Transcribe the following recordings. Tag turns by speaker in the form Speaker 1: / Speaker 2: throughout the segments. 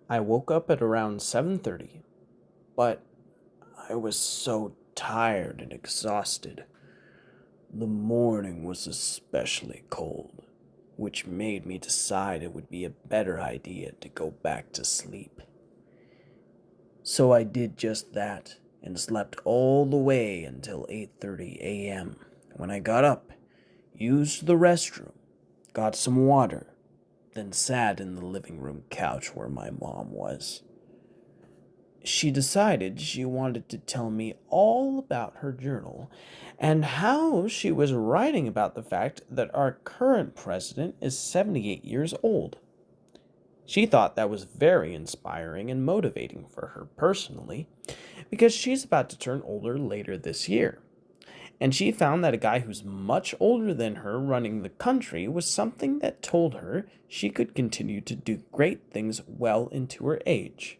Speaker 1: I woke up at around 7:30, but I was so tired and exhausted. The morning was especially cold, which made me decide it would be a better idea to go back to sleep. So I did just that and slept all the way until 8:30 a.m. when I got up, used the restroom, got some water, then sat in the living room couch where my mom was. She decided she wanted to tell me all about her journal and how she was writing about the fact that our current president is 78 years old. She thought that was very inspiring and motivating for her personally because she's about to turn older later this year. And she found that a guy who's much older than her running the country was something that told her she could continue to do great things well into her age.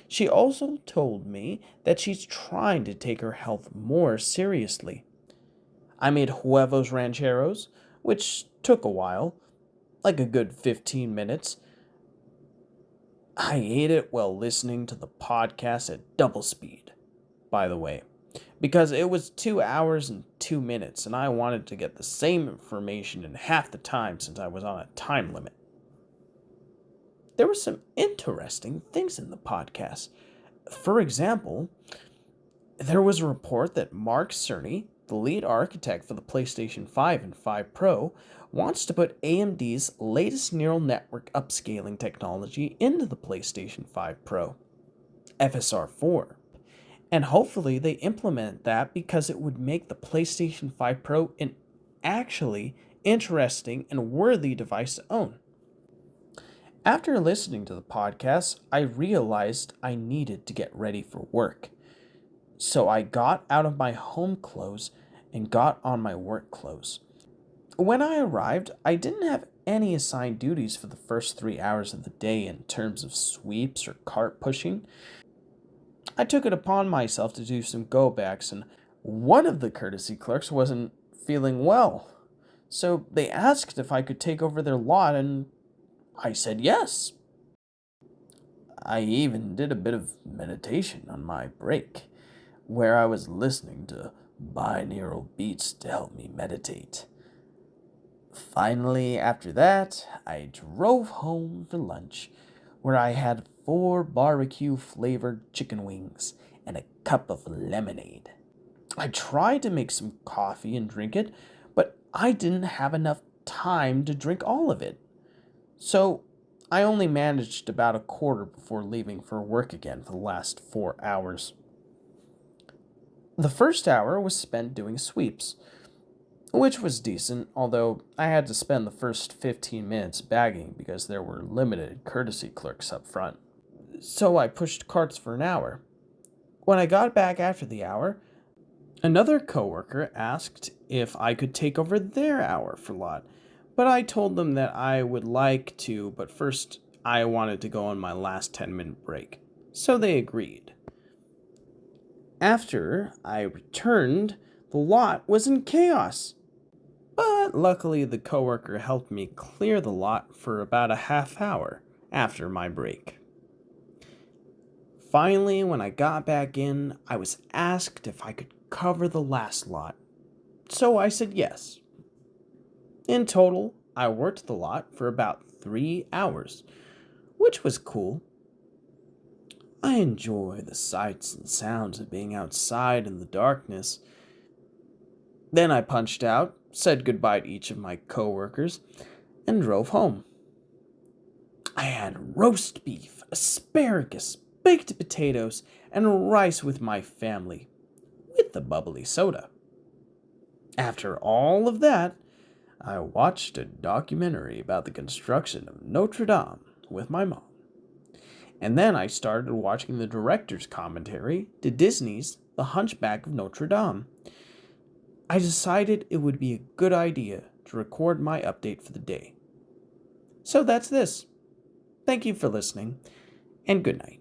Speaker 1: She also told me that she's trying to take her health more seriously. I made huevos rancheros, which took a while, like a good 15 minutes. I ate it while listening to the podcast at double speed, by the way, because it was 2 hours and 2 minutes, and I wanted to get the same information in half the time since I was on a time limit. There were some interesting things in the podcast. For example, there was a report that Mark Cerny, the lead architect for the PlayStation 5 and 5 Pro, wants to put AMD's latest neural network upscaling technology into the PlayStation 5 Pro, FSR 4. And hopefully they implement that because it would make the PlayStation 5 Pro an actually interesting and worthy device to own. After listening to the podcast, I realized I needed to get ready for work. So I got out of my home clothes and got on my work clothes. When I arrived, I didn't have any assigned duties for the first 3 hours of the day in terms of sweeps or cart pushing. I took it upon myself to do some go backs, and one of the courtesy clerks wasn't feeling well. So they asked if I could take over their lot, and I said yes. I even did a bit of meditation on my break, where I was listening to binaural beats to help me meditate. Finally, after that, I drove home for lunch, where I had 4 barbecue-flavored chicken wings and a cup of lemonade. I tried to make some coffee and drink it, but I didn't have enough time to drink all of it. So I only managed about a quarter before leaving for work again for the last 4 hours. The first hour was spent doing sweeps, which was decent, although I had to spend the first 15 minutes bagging because there were limited courtesy clerks up front. So I pushed carts for an hour. When I got back after the hour, another coworker asked if I could take over their hour for lot, but I told them that I would like to, but first I wanted to go on my last 10-minute break. So they agreed. After I returned, the lot was in chaos. But luckily the coworker helped me clear the lot for about a half hour after my break. Finally, when I got back in, I was asked if I could cover the last lot. So I said yes. In total, I worked the lot for about 3 hours, which was cool. I enjoy the sights and sounds of being outside in the darkness. Then I punched out, said goodbye to each of my coworkers, and drove home. I had roast beef, asparagus, baked potatoes, and rice with my family, with the bubbly soda. After all of that, I watched a documentary about the construction of Notre Dame with my mom. And then I started watching the director's commentary to Disney's The Hunchback of Notre Dame. I decided it would be a good idea to record my update for the day. So that's this. Thank you for listening, and good night.